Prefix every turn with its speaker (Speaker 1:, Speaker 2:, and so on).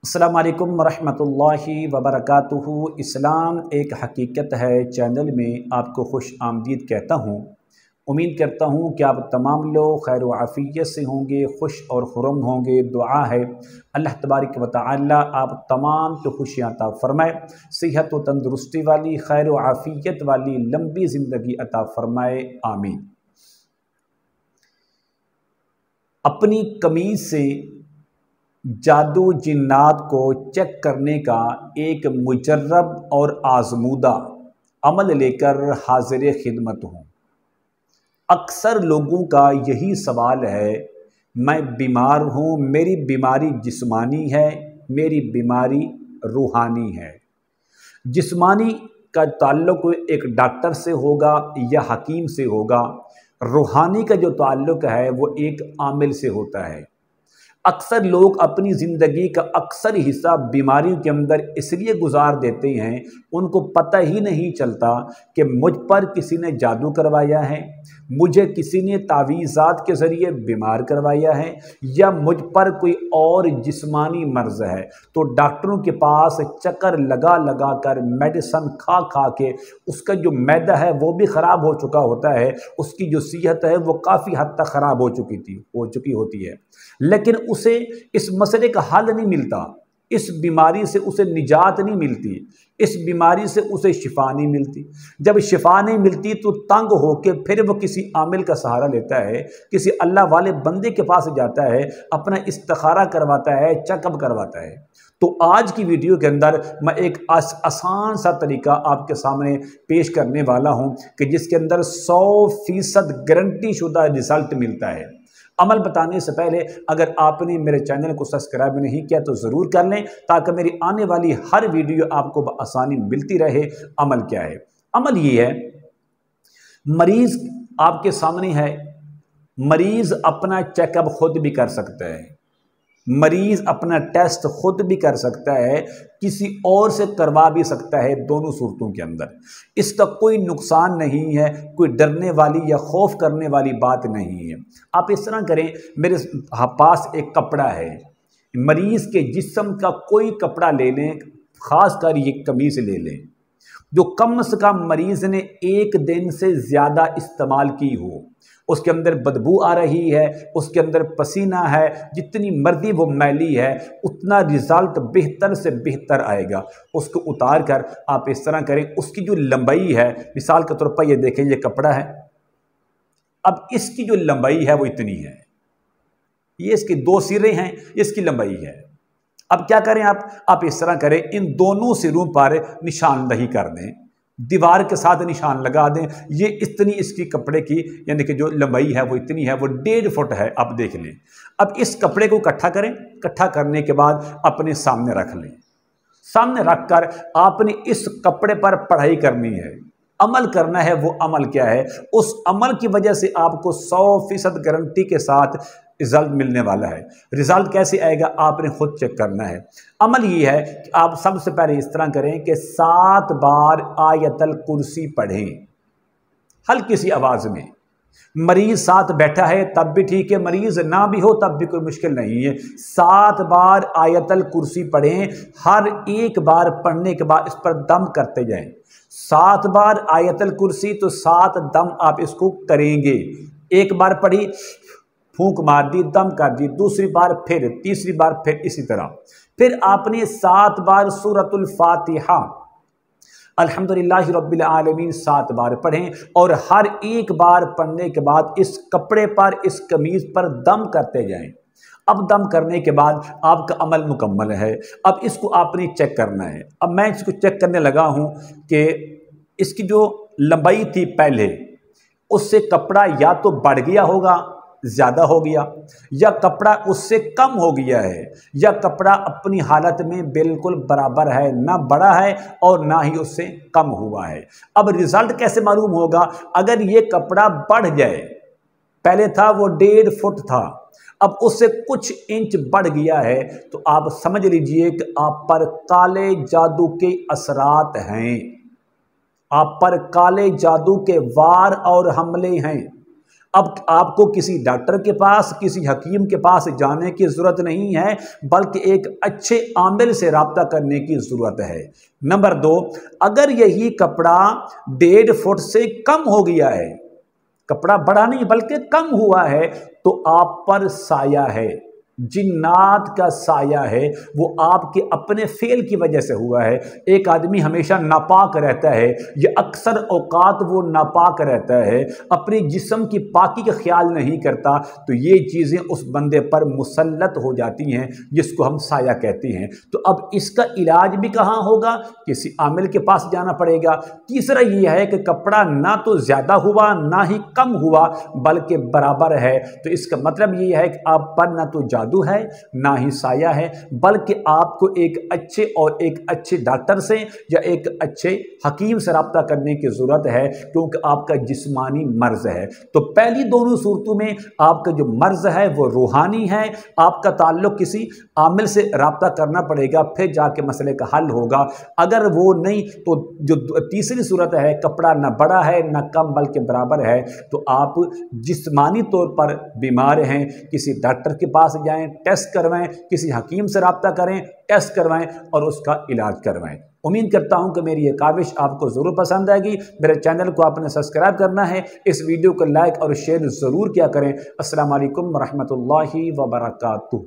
Speaker 1: अस्सलाम वालेकुम वरहमतुल्लाहि वबरकातुहू। इस्लाम एक हकीकत है चैनल में आपको खुश आमदीद कहता हूँ। उम्मीद करता हूँ कि आप तमाम लोग खैर व आफ़ियत से होंगे, खुश और खुरम होंगे। दुआ है अल्लाह तबारक व तआला आप तमाम को खुशियाँ अता फ़रमाए, सेहत व तंदुरुस्ती वाली खैर व आफ़ियत वाली लंबी ज़िंदगी अता फ़रमाए, आमीन। अपनी कमीज़ से जादू जिन्नात को चेक करने का एक मुजर्रब और आज़मूदा अमल लेकर हाज़िर खिदमत हूँ। अक्सर लोगों का यही सवाल है, मैं बीमार हूँ, मेरी बीमारी जिस्मानी है, मेरी बीमारी रूहानी है। जिस्मानी का ताल्लुक़ एक डॉक्टर से होगा या हकीम से होगा, रूहानी का जो ताल्लुक़ है वो एक आमिल से होता है। अक्सर लोग अपनी ज़िंदगी का अक्सर हिस्सा बीमारियों के अंदर इसलिए गुजार देते हैं, उनको पता ही नहीं चलता कि मुझ पर किसी ने जादू करवाया है, मुझे किसी ने तावीज़ात के ज़रिए बीमार करवाया है, या मुझ पर कोई और जिस्मानी मर्ज़ है। तो डॉक्टरों के पास चक्कर लगा लगा कर मेडिसन खा खा के उसका जो मैदा है वो भी ख़राब हो चुका होता है, उसकी जो सेहत है वो काफ़ी हद तक ख़राब हो चुकी होती है, लेकिन उसे इस मसले का हल नहीं मिलता, इस बीमारी से उसे निजात नहीं मिलती, इस बीमारी से उसे शिफा नहीं मिलती। जब शिफा नहीं मिलती तो तंग होकर फिर वो किसी आमिल का सहारा लेता है, किसी अल्लाह वाले बंदे के पास जाता है, अपना इस्तिखारा करवाता है, चेकअप करवाता है। तो आज की वीडियो के अंदर मैं एक आसान सा तरीका आपके सामने पेश करने वाला हूँ कि जिसके अंदर 100% गारंटी शुदा रिजल्ट मिलता है। अमल बताने से पहले अगर आपने मेरे चैनल को सब्सक्राइब नहीं किया तो ज़रूर कर लें, ताकि मेरी आने वाली हर वीडियो आपको आसानी मिलती रहे। अमल क्या है? अमल ये है, मरीज़ आपके सामने है, मरीज़ अपना चेकअप खुद भी कर सकता है, मरीज़ अपना टेस्ट खुद भी कर सकता है, किसी और से करवा भी सकता है। दोनों सूरतों के अंदर इसका कोई नुकसान नहीं है, कोई डरने वाली या खौफ करने वाली बात नहीं है। आप इस तरह करें, मेरे पास एक कपड़ा है, मरीज़ के जिस्म का कोई कपड़ा ले लें, ख़ास कर ये कमीज़ ले लें जो कम से कम मरीज़ ने एक दिन से ज़्यादा इस्तेमाल की हो, उसके अंदर बदबू आ रही है, उसके अंदर पसीना है, जितनी मर्जी वो मैली है उतना रिज़ल्ट बेहतर से बेहतर आएगा। उसको उतार कर आप इस तरह करें, उसकी जो लंबाई है, मिसाल के तौर पर ये देखें, ये कपड़ा है, अब इसकी जो लंबाई है वो इतनी है, ये इसके 2 सिरे हैं, इसकी लंबाई है। अब क्या करें आप इस तरह करें, इन दोनों सिरों पर निशानदही कर दें, दीवार के साथ निशान लगा दें। ये इतनी इसकी कपड़े की यानी कि जो लंबाई है वो इतनी है, वो 1.5 फुट है। आप देख लें। अब इस कपड़े को इकट्ठा करें, इकट्ठा करने के बाद अपने सामने रख लें। सामने रख कर आपने इस कपड़े पर पढ़ाई करनी है, अमल करना है। वो अमल क्या है? उस अमल की वजह से आपको 100% गारंटी के साथ रिजल्ट मिलने वाला है। रिजल्ट कैसे आएगा आपने खुद चेक करना है। अमल ये है कि आप सबसे पहले इस तरह करें कि 7 बार आयतल कुर्सी पढ़ें, हल्की सी आवाज़ में। मरीज़ साथ बैठा है तब भी ठीक है, मरीज़ ना भी हो तब भी कोई मुश्किल नहीं है। 7 बार आयतल कुर्सी पढ़ें, हर एक बार पढ़ने के बाद इस पर दम करते जाएं। 7 बार आयतल कुर्सी तो 7 दम आप इसको करेंगे। एक बार पढ़ी, फूंक मार दी, दम कर दी, दूसरी बार फिर, तीसरी बार फिर, इसी तरह। फिर आपने 7 बार सूरतुल फातिहा अल्हम्दुलिल्लाहि रब्बिल आलमीन 7 बार पढ़ें, और हर एक बार पढ़ने के बाद इस कपड़े पर, इस कमीज़ पर दम करते जाएं। अब दम करने के बाद आपका अमल मुकम्मल है। अब इसको आपने चेक करना है। अब मैं इसको चेक करने लगा हूं कि इसकी जो लंबाई थी पहले, उससे कपड़ा या तो बढ़ गया होगा, ज़्यादा हो गया, या कपड़ा उससे कम हो गया है, या कपड़ा अपनी हालत में बिल्कुल बराबर है, ना बढ़ा है और ना ही उससे कम हुआ है। अब रिज़ल्ट कैसे मालूम होगा? अगर ये कपड़ा बढ़ जाए, पहले था वो 1.5 फुट था, अब उससे कुछ इंच बढ़ गया है, तो आप समझ लीजिए कि आप पर काले जादू के असरात हैं, आप पर काले जादू के वार और हमले हैं। अब आपको किसी डॉक्टर के पास, किसी हकीम के पास जाने की ज़रूरत नहीं है, बल्कि एक अच्छे आमिल से रब्ता करने की ज़रूरत है। नंबर 2, अगर यही कपड़ा 1.5 फुट से कम हो गया है, कपड़ा बड़ा नहीं बल्कि कम हुआ है, तो आप पर साया है, जिन्नात का साया है, वो आपके अपने फेल की वजह से हुआ है। एक आदमी हमेशा नापाक रहता है, ये अक्सर औकात वो नापाक रहता है, अपने जिस्म की पाकी का ख्याल नहीं करता, तो ये चीज़ें उस बंदे पर मुसल्लत हो जाती हैं, जिसको हम साया कहते हैं। तो अब इसका इलाज भी कहाँ होगा? किसी आमिल के पास जाना पड़ेगा। तीसरा ये है कि कपड़ा ना तो ज़्यादा हुआ ना ही कम हुआ, बल्कि बराबर है, तो इसका मतलब ये है कि आप पर ना तो जादू है ना ही साया है, बल्कि आपको एक अच्छे डॉक्टर से या एक अच्छे हकीम से रब्ता करने की ज़रूरत है, क्योंकि आपका जिस्मानी मर्ज है। तो पहली दोनों सूरतों में आपका जो मर्ज है वो रूहानी है, आपका ताल्लुक किसी आमिल से रब्ता करना पड़ेगा, फिर जाके मसले का हल होगा। अगर वो नहीं तो जो तीसरी सूरत है, कपड़ा ना बड़ा है ना कम बल्कि बराबर है, तो आप जिस्मानी तौर पर बीमार हैं, किसी डॉक्टर के पास जाएं, टेस्ट करवाएं, किसी हकीम से रब्ता करें, टेस्ट करवाएं और उसका इलाज करवाएं। उम्मीद करता हूं कि मेरी ये काविश आपको ज़रूर पसंद आएगी। मेरे चैनल को आपने सब्सक्राइब करना है, इस वीडियो को लाइक और शेयर ज़रूर किया करें। अस्सलाम वालेकुम रहमतुल्लाहि व बरकातुहू।